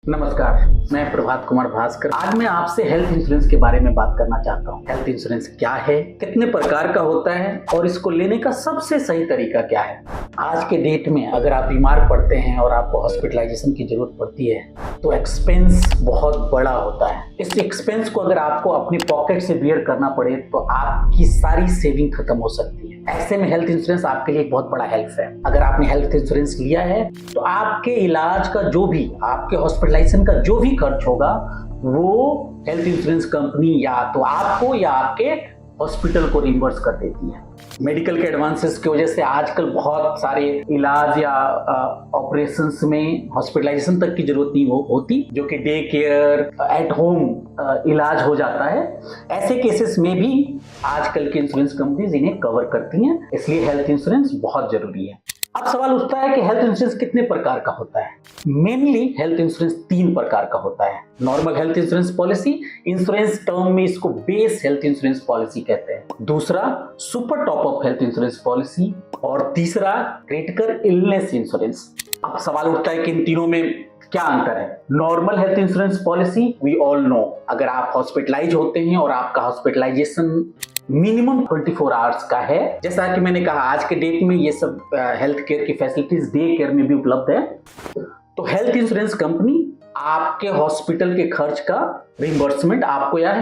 नमस्कार, मैं प्रभात कुमार भास्कर। आज मैं आपसे हेल्थ इंश्योरेंस के बारे में बात करना चाहता हूँ। हेल्थ इंश्योरेंस क्या है, कितने प्रकार का होता है और इसको लेने का सबसे सही तरीका क्या है। आज के डेट में अगर आप बीमार पड़ते हैं और आपको हॉस्पिटलाइजेशन की जरूरत पड़ती है तो एक्सपेंस बहुत बड़ा होता है। इस एक्सपेंस को अगर आपको अपनी पॉकेट से बियर करना पड़े तो आपकी सारी सेविंग खत्म हो सकती है। ऐसे में हेल्थ इंश्योरेंस आपके लिए एक बहुत बड़ा हेल्प है। अगर आपने हेल्थ इंश्योरेंस लिया है तो आपके इलाज का जो भी, आपके हॉस्पिटलाइजेशन का जो भी खर्च होगा वो हेल्थ इंश्योरेंस कंपनी या तो आपको या आपके हॉस्पिटल को रिम्बर्स कर देती है। मेडिकल के एडवांसेस की वजह से आजकल बहुत सारे इलाज या ऑपरेशंस में हॉस्पिटलाइजेशन तक की जरूरत नहीं होती, जो कि डे केयर, एट होम इलाज हो जाता है। ऐसे केसेस में भी आजकल की इंश्योरेंस कंपनीज इन्हें कवर करती हैं, इसलिए हेल्थ इंश्योरेंस बहुत जरूरी है। अब सवाल उठता है कि हेल्थ इंश्योरेंस कितने प्रकार का होता है। मेनली हेल्थ इंश्योरेंस 3 प्रकार का होता है। Normal health insurance policy, insurance term में इसको बेस हेल्थ इंश्योरेंस पॉलिसी कहते हैं। दूसरा super top up health insurance policy और तीसरा क्रिटिकल इलनेस इंश्योरेंस। अब सवाल उठता है कि इन तीनों में क्या अंतर है। Normal health insurance policy we all know, अगर आप हॉस्पिटलाइज होते हैं और आपका हॉस्पिटलाइजेशन मिनिमम 24 आवर्स का है, जैसा कि मैंने कहा आज के डेट में ये सब हेल्थ केयर की फैसिलिटीज डे केयर में भी उपलब्ध है, तो हेल्थ इंश्योरेंस कंपनी आपके हॉस्पिटल के खर्च का रिम्बर्समेंट आपको या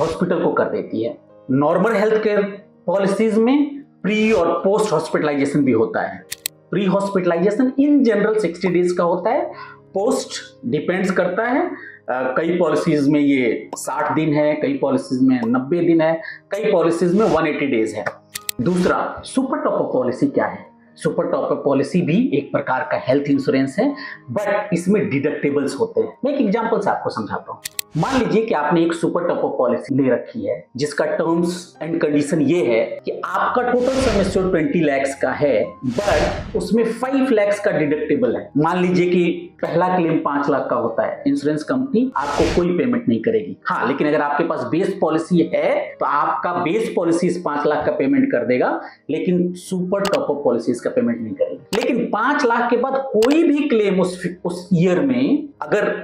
हॉस्पिटल को कर देती है। नॉर्मल हेल्थ केयर पॉलिसीज में प्री और पोस्ट हॉस्पिटलाइजेशन भी होता है। Pre hospitalisation in general 60 days का होता है, पोस्ट डिपेंड्स करता है। कई पॉलिसीज में ये 60 दिन है, कई पॉलिसीज में 90 दिन है, कई पॉलिसीज में 180 डेज है। दूसरा सुपर टॉप अप पॉलिसी क्या है। सुपर टॉप अप पॉलिसी भी एक प्रकार का हेल्थ इंश्योरेंस है, बट इसमें डिडक्टेबल्स होते हैं। मैं एक एग्जांपल से आपको समझाता हूँ। मान लीजिए कि आपने एक सुपर टॉप अप पॉलिसी ले रखी है जिसका टर्म्स एंड कंडीशन ये है कि आपका टोटल सम एश्योर्ड 20 लाख का है, बट उसमें 5 लाख का डिडक्टेबल है। मान लीजिए कि पहला क्लेम 5 लाख का होता है, इंश्योरेंस कंपनी आपको कोई पेमेंट नहीं करेगी। हाँ, लेकिन अगर आपके पास बेस पॉलिसी है तो आपका बेस पॉलिसी इस 5 लाख का पेमेंट कर देगा, लेकिन सुपर टॉप अप पॉलिसी इसका पेमेंट नहीं करेगी। लेकिन 5 लाख के बाद कोई भी क्लेम उस ईयर में अगर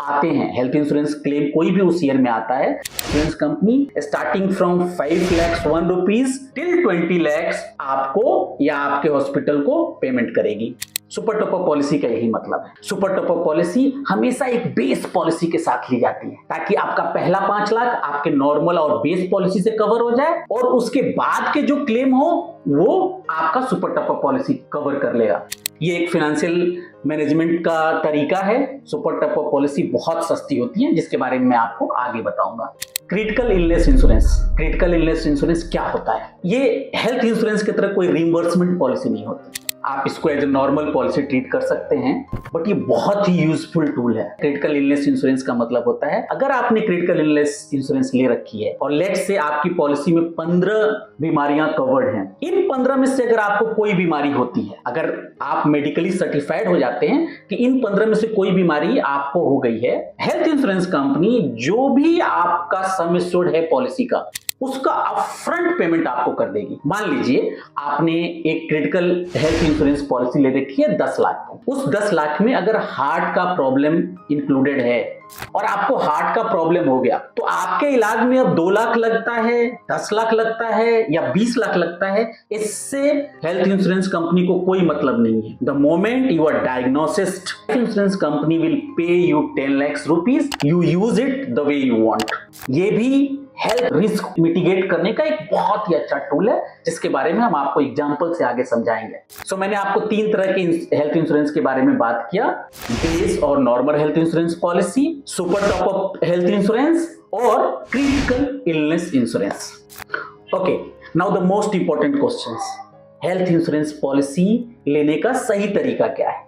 आते हैं, हेल्थ इंश्योरेंस क्लेम कोई भी उस ईयर में आता है, insurance company starting from 5 lakhs 1 rupees till 20 lakhs आपको या आपके हॉस्पिटल को पेमेंट करेगी। सुपर टॉप अप पॉलिसी का यही मतलब है। सुपर टॉप अप पॉलिसी हमेशा एक बेस पॉलिसी के साथ ली जाती है ताकि आपका पहला 5 लाख आपके नॉर्मल और बेस पॉलिसी से कवर हो जाए और उसके बाद के जो क्लेम हो वो आपका super top up policy cover कर लेगा। ये एक फाइनेंशियल मैनेजमेंट का तरीका है। सुपर टॉप अप पॉलिसी बहुत सस्ती होती है, जिसके बारे में मैं आपको आगे बताऊंगा। Critical illness insurance. Critical illness insurance क्या होता है। ये हेल्थ इंश्योरेंस की तरह कोई रिम्बर्समेंट पॉलिसी नहीं होती। आप इसको as a normal policy treat कर सकते हैं, बट ये बहुत ही यूजफुल टूल है। क्रिटिकल इलनेस इंश्योरेंस का मतलब होता है अगर आपने क्रिटिकल इलनेस इंश्योरेंस ले रखी है और लेट्स से आपकी पॉलिसी में 15 बीमारियां कवर्ड हैं, इन 15 में से अगर आपको कोई बीमारी होती है, अगर आप मेडिकली सर्टिफाइड हो जाते हैं कि इन 15 में से कोई बीमारी आपको हो गई है, हेल्थ इंश्योरेंस कंपनी जो भी आपका सम एश्योर्ड है पॉलिसी का उसका अपफ्रंट पेमेंट आपको कर देगी। मान लीजिए आपने एक क्रिटिकल हेल्थ इंश्योरेंस पॉलिसी ले रखी है 10 लाख की। उस 10 लाख में अगर हार्ट का प्रॉब्लम इंक्लूडेड है और आपको हार्ट का प्रॉब्लम हो गया तो आपके इलाज में अब 2 लाख लगता है, 10 लाख लगता है या 20 लाख लगता है, इससे हेल्थ इंश्योरेंस कंपनी को कोई मतलब नहीं है। The moment you are diagnosed, insurance company will pay you 10 lakhs rupees, you use it the way you want। ये भी हेल्थ रिस्क मिटिगेट करने का एक बहुत ही अच्छा टूल है, जिसके बारे में हम आपको एग्जांपल से आगे समझाएंगे। सो मैंने आपको 3 तरह के हेल्थ इंश्योरेंस के बारे में बात किया, बेस और normal health insurance policy, super top up health insurance और critical illness insurance. Okay, now the most important questions, health insurance policy लेने का सही तरीका क्या है।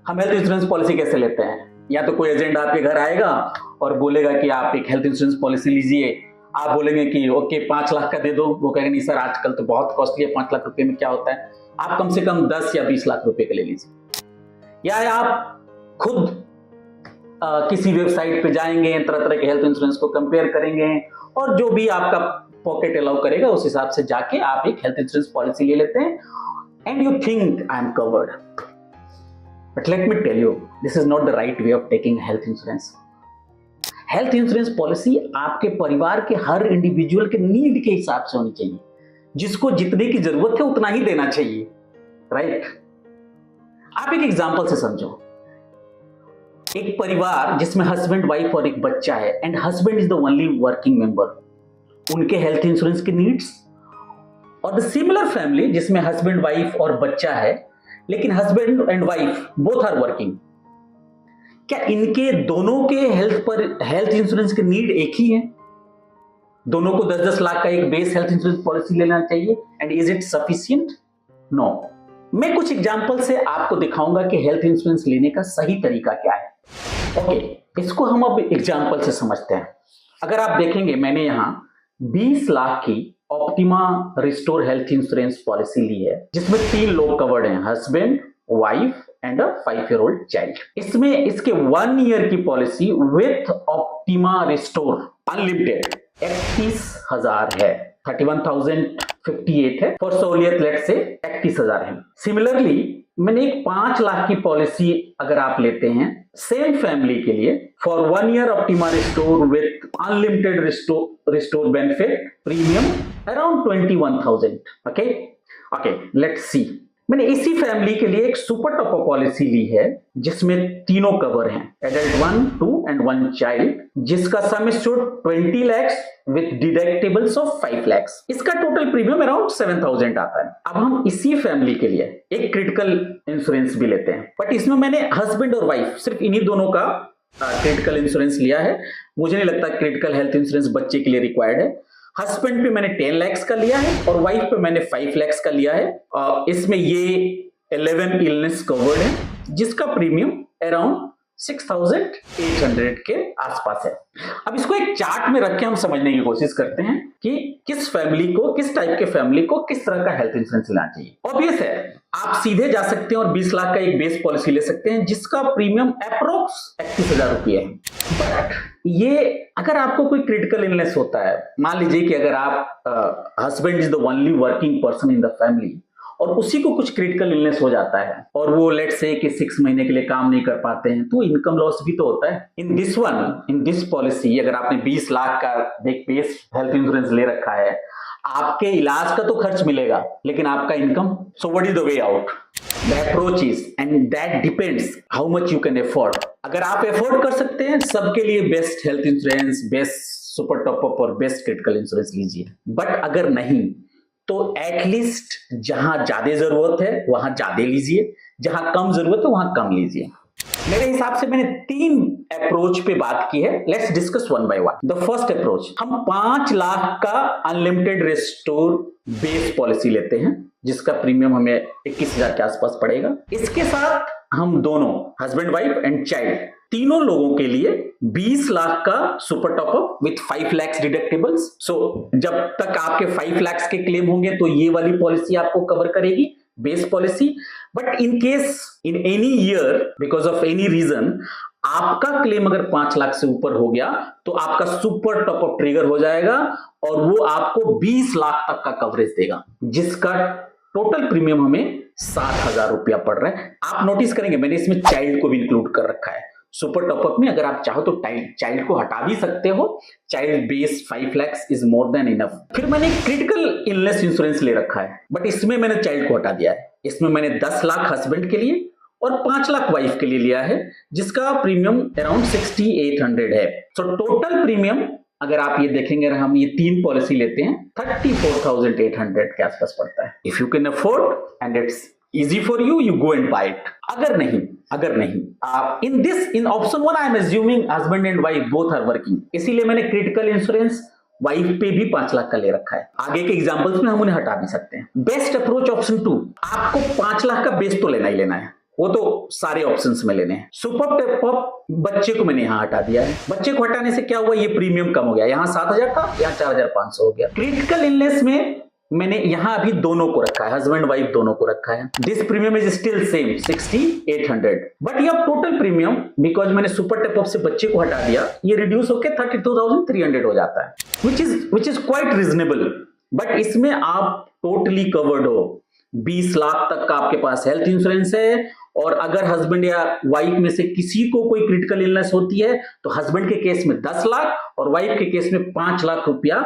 हम हेल्थ इंश्योरेंस पॉलिसी कैसे लेते हैं। या तो कोई एजेंट आपके घर आएगा और बोलेगा कि आप एक हेल्थ इंश्योरेंस पॉलिसी लीजिए, आप बोलेंगे कि ओके 5 लाख का दे दो, वो कहेंगे नहीं सर आजकल तो बहुत कॉस्टली है, 5 लाख रुपए में क्या होता है, आप कम से कम 10 या 20 लाख रुपए का ले लीजिए। या आप खुद किसी वेबसाइट पे जाएंगे, तरह तरह के हेल्थ इंश्योरेंस को कंपेयर करेंगे और जो भी आपका पॉकेट अलाउ करेगा उस हिसाब से जाके आप एक हेल्थ इंश्योरेंस पॉलिसी ले लेते हैं and you think I am covered. But let me tell you, this is not the right way of taking health insurance. Health insurance policy आपके परिवार के हर इंडिविजुअल के नीड के हिसाब से होनी चाहिए। जिसको जितने की जरूरत है उतना ही देना चाहिए, राइट? आप एक एग्जांपल से समझो। एक परिवार जिसमें हस्बैंड, वाइफ और एक बच्चा है, and husband is the only working member, उनके हेल्थ इंश्योरेंस की नीड्स, और द सिमिलर फैमिली जिसमें हस्बैंड, वाइफ और बच्चा है, लेकिन husband and wife both are working, क्या इनके दोनों के हेल्थ इंश्योरेंस की नीड एक ही है? दोनों को 10-10 लाख का एक बेस हेल्थ इंश्योरेंस पॉलिसी लेना चाहिए, and is it sufficient? No. मैं कुछ एग्जांपल से आपको दिखाऊंगा कि हेल्थ इंश्योरेंस लेने का सही तरीका क्या है। ओके, इसको हम अब एग्जांपल से समझते हैं। अगर आप देखेंगे, मैंने यहां 20 लाख की Optima Restore health insurance policy ली है, जिसमें 3 लोग कवर्ड हैं, husband, wife and a 5-year-old child. इसमें इसके 1 ईयर की policy with Optima Restore unlimited 31,000 है, 31,058 है, फॉर सहूलियत लेट से 31,000 है। सिमिलरली मैंने एक 5 लाख की पॉलिसी अगर आप लेते हैं सेम फैमिली के लिए, for 1 year optima restore with unlimited restore benefit, premium around 21,000। Okay, let's see. मैंने इसी फैमिली के लिए एक सुपर टॉप अप पॉलिसी ली है, जिसमें तीनों कवर हैं, एडल्ट 1, 2 एंड 1 चाइल्ड, जिसका sum assured 20 lakhs with deductibles of 5 lakhs। इसका टोटल प्रीमियम अराउंड 7,000 आता है। अब हम इसी फैमिली के लिए एक क्रिटिकल इंश्योरेंस भी लेते हैं, बट इसमें मैंने हस्बैंड और वाइफ सिर्फ इन्हीं दोनों का क्रिटिकल इंश्योरेंस लिया है। मुझे नहीं लगता क्रिटिकल हेल्थ इंश्योरेंस बच्चे के लिए रिक्वायर्ड है। हस्बैंड पे मैंने 10 lakhs का लिया है और वाइफ पे मैंने 5 lakhs का लिया है। इसमें ये 11 इलनेस कवर्ड है, जिसका प्रीमियम अराउंड 6,800 के आसपास है। अब इसको एक चार्ट में रख के हम समझने की कोशिश करते हैं कि किस फैमिली को, किस टाइप के फैमिली को किस तरह का हेल्थ इंश्योरेंस लेना चाहिए। ऑब्वियस है, आप सीधे जा सकते हैं और 20 लाख का एक बेस पॉलिसी ले सकते हैं, जिसका प्रीमियम अप्रोक्स 31,000 रुपये है। बट ये अगर आपको कोई क्रिटिकल इलनेस होता है, मान लीजिए कि अगर आप husband is the only working person in the family और उसी को कुछ क्रिटिकल इलनेस हो जाता है और वो लेट्स से कि 6 महीने के लिए काम नहीं कर पाते हैं, तो इनकम लॉस भी तो होता है। इन दिस पॉलिसी अगर आपने 20 लाख का एक बेस हेल्थ इंश्योरेंस ले रखा है, आपके इलाज का तो खर्च मिलेगा, लेकिन आपका income, so what is the way out? The approach is, and that depends how much you can afford. अगर आप अफोर्ड कर सकते हैं, सबके लिए best health insurance, best super top up और बेस्ट क्रिटिकल इंश्योरेंस लीजिए। बट अगर नहीं, तो एटलीस्ट जहां ज्यादा जरूरत है वहां ज्यादा लीजिए, जहां कम जरूरत है वहां कम लीजिए। मेरे हिसाब से मैंने 3 अप्रोच पे बात की है। Let's discuss one by one. The first approach, हम 5 लाख का अनलिमिटेड रिस्टोर बेस पॉलिसी लेते हैं, जिसका प्रीमियम हमें 21,000 के आसपास पड़ेगा। इसके साथ हम दोनों हस्बैंड, वाइफ एंड चाइल्ड, तीनों लोगों के लिए 20 लाख का super top up with 5 lakhs deductibles. So जब तक आपके 5 lakhs के क्लेम होंगे तो ये वाली पॉलिसी आपको कवर करेगी, base policy. But in case in any year because of any reason आपका क्लेम अगर 5 लाख से ऊपर हो गया, तो आपका सुपर टॉप अप ट्रिगर हो जाएगा और वो आपको 20 लाख तक का कवरेज देगा, जिसका टोटल प्रीमियम हमें 7,000 रुपया पड़ रहा है। आप नोटिस करेंगे मैंने इसमें चाइल्ड को भी इंक्लूड कर रखा है। सुपर टॉपअप में अगर आप चाहो तो चाइल्ड को हटा भी सकते हो। Child base 5 lakhs is more than enough. फिर मैंने क्रिटिकल इलनेस इंश्योरेंस ले रखा है, बट इसमें मैंने चाइल्ड को हटा दिया है। इसमें मैंने 10 लाख हस्बैंड के लिए और 5 लाख वाइफ के लिए लिया है, जिसका प्रीमियम अराउंड 6,800 है। सो टोटल प्रीमियम अगर आप ये देखेंगे, हम ये 3 पॉलिसी लेते हैं, 34,800 के आसपास पड़ता है। If you can afford and it's easy for you, you go and buy it. अगर नहीं in option 1 I am assuming husband and wife both are working, इसीलिए मैंने क्रिटिकल इंश्योरेंस वाइफ पे भी 5 लाख का ले रखा है। आगे के एग्जांपल्स में हम उन्हें हटा भी सकते हैं। बेस्ट अप्रोच ऑप्शन 2, आपको 5 लाख का बेस तो लेना ही लेना है, वो तो सारे ऑप्शंस में लेने हैं। सुपर टॉप बच्चे को मैंने यहाँ हटा दिया है। बच्चे को हटाने से क्या हुआ, ये प्रीमियम कम हो गया, यहाँ 7,000 था, यहाँ 4,500 हो गया। क्रिटिकल इलनेस में मैंने यहां अभी दोनों को रखा है, हस्बैंड वाइफ दोनों को रखा है। This premium is still same 6,800, but ये टोटल प्रीमियम बिकॉज मैंने सुपर टॉप अप से बच्चे को हटा दिया, ये रिड्यूस होकर 32,300 हो जाता है, which is quite reasonable. But इसमें आप टोटली कवर्ड हो, 20 लाख तक का आपके पास हेल्थ इंश्योरेंस है और अगर हस्बैंड या वाइफ में से किसी को कोई क्रिटिकल इलनेस होती है तो हस्बैंड के केस में 10 लाख और वाइफ के केस में 5 लाख रुपया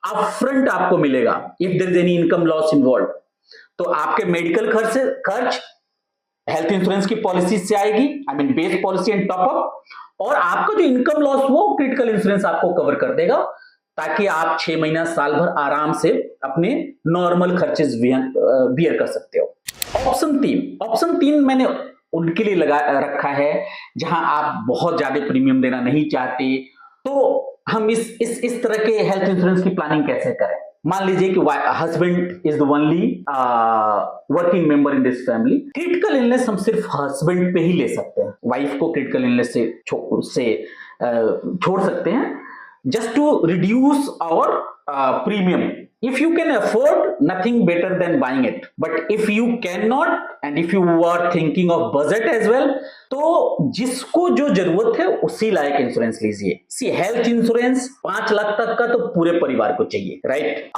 अपफ्रंट आपको मिलेगा if there is any income loss involve. तो आपके मेडिकल खर्च हेल्थ इंश्योरेंस की पॉलिसी से आएगी, I mean base policy and top up, और आपका जो इनकम लॉस वो क्रिटिकल इंश्योरेंस आपको कवर कर देगा, ताकि आप 6 महीना साल भर आराम से अपने नॉर्मल खर्चेस बियर कर सकते हो। ऑप्शन 3 मैंने उनके लिए रखा है जहां आप बहुत ज्यादा प्रीमियम देना नहीं चाहते। तो हम इस तरह के हेल्थ इंश्योरेंस की प्लानिंग कैसे करें? मान लीजिए कि husband is the only working member in this family. Critical illness हम सिर्फ हस्बैंड पे ही ले सकते हैं, वाइफ को क्रिटिकल इलनेस से छोड़ सकते हैं, just to reduce our premium. If you can afford, nothing better than buying it. But if you cannot and if you are thinking of budget as well, तो जिसको जो जरूरत है उसी लायक इंश्योरेंस लीजिए। सी हेल्थ इंश्योरेंस 5 लाख तक का तो पूरे परिवार को चाहिए, राइट?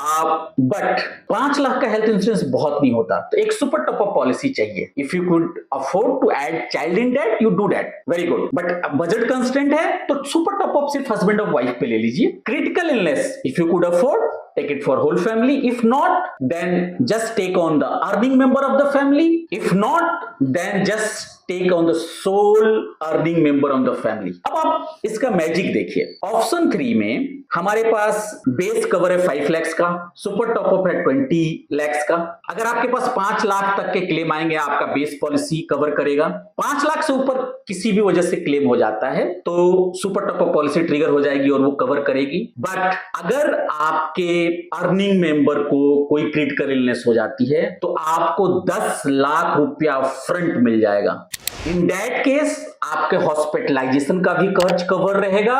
बट 5 लाख का हेल्थ इंश्योरेंस बहुत नहीं होता, तो एक सुपर टॉप अप पॉलिसी चाहिए। If you could afford to add child in that, you do that, very good. But budget constant है तो सुपर टॉप अप सिर्फ हस्बैंड और वाइफ पे ले लीजिए। Critical illness if you could afford, take it for whole family. If not, then just take on the earning member of the family. If not, then just take on the sole earning member of the family. अब आप इसका magic देखिए। Option 3 में हमारे पास base cover है 5 lakhs का, super top up है 20 lakhs का। अगर आपके पास 5 लाख तक के क्लेम आएंगे, आपका बेस पॉलिसी कवर करेगा। 5 लाख से ऊपर किसी भी वजह से क्लेम हो जाता है तो सुपर टॉपअप पॉलिसी ट्रिगर हो जाएगी और वो कवर करेगी। बट अगर आपके अर्निंग मेंबर को कोई क्रिटिकल इलनेस हो जाती है तो आपको 10 लाख रुपया फ्रंट मिल जाएगा। इन दैट केस आपके हॉस्पिटलाइजेशन का भी खर्च कवर रहेगा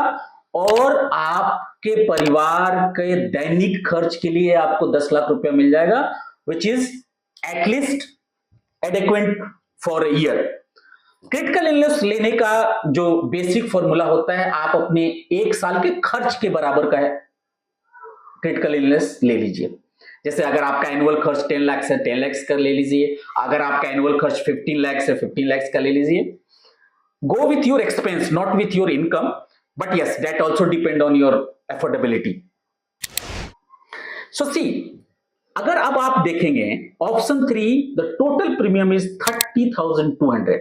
और आपके परिवार के दैनिक खर्च के लिए आपको 10 लाख रुपया मिल जाएगा, which is at least adequate for a year. Critical illness लेने का जो बेसिक फॉर्मूला होता है, आप अपने 1 साल के खर्च के बराबर का है क्रिटिकल इलनेस ले लीजिए। जैसे अगर आपका एनुअल खर्च 10 लाख है, 10 लाख का ले लीजिए। अगर आपका एनुअल खर्च 15 लाख है, 15 लाख का ले लीजिए। Go with your expense, not with your income, but yes that also depend on your affordability. So see, अगर अब आप देखेंगे option 3, the total premium is 30,200,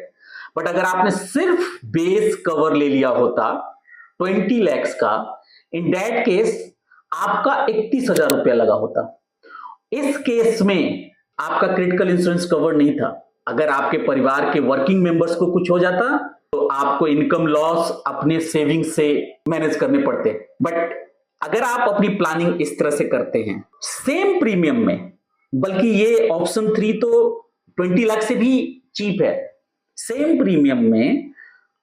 but अगर आपने सिर्फ बेस कवर ले लिया होता 20 lakhs का, इन दैट केस आपका 31,000 रुपया लगा होता। इस केस में आपका क्रिटिकल इंश्योरेंस कवर नहीं था। अगर आपके परिवार के वर्किंग मेंबर्स को कुछ हो जाता तो आपको इनकम लॉस अपने सेविंग से मैनेज करने पड़ते। बट अगर आप अपनी प्लानिंग इस तरह से करते हैं सेम प्रीमियम में, बल्कि ये ऑप्शन 3 तो 20 लाख से भी चीप है, सेम प्रीमियम में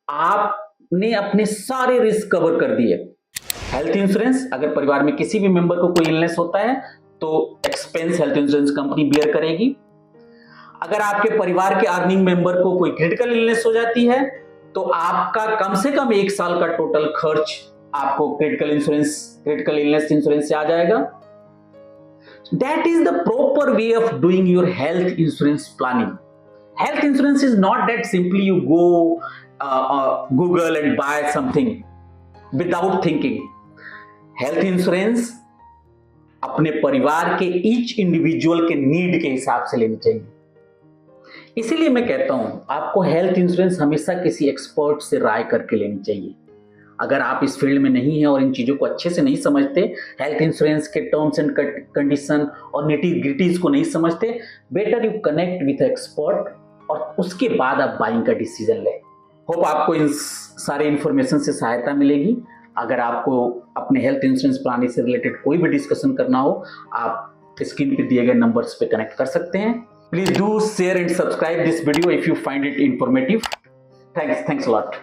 आपने अपने सारे रिस्क कवर कर दिए। हेल्थ इंश्योरेंस, अगर परिवार में किसी भी मेंबर को कोई इलनेस होता है तो expense health insurance company bear करेगी। अगर आपके परिवार के अर्निंग मेंबर को कोई क्रिटिकल इलनेस हो जाती है तो आपका कम से कम 1 साल का टोटल खर्च आपको क्रिटिकल इलनेस इंश्योरेंस से आ जाएगा। That is the proper way of doing your health insurance planning. Health insurance is not that simply you go Google and buy something without thinking. हेल्थ इंश्योरेंस अपने परिवार के ईच इंडिविजुअल के नीड के हिसाब से लेनी चाहिए। इसीलिए मैं कहता हूं आपको हेल्थ इंश्योरेंस हमेशा किसी एक्सपर्ट से राय करके लेनी चाहिए। अगर आप इस फील्ड में नहीं हैं और इन चीजों को अच्छे से नहीं समझते, हेल्थ इंश्योरेंस के टर्म्स एंड कंडीशन और निटी-ग्रिटीज को नहीं समझते, better you connect with expert और उसके बाद आप बाइंग का डिसीजन लें। होप आपको इन सारे इंफॉर्मेशन से सहायता मिलेगी। अगर आपको अपने हेल्थ इंश्योरेंस प्लानिंग से रिलेटेड कोई भी डिस्कशन करना हो, आप स्क्रीन पे दिए गए नंबर्स पे कनेक्ट कर सकते हैं। Please do share and subscribe this video if you find it informative. Thanks a lot.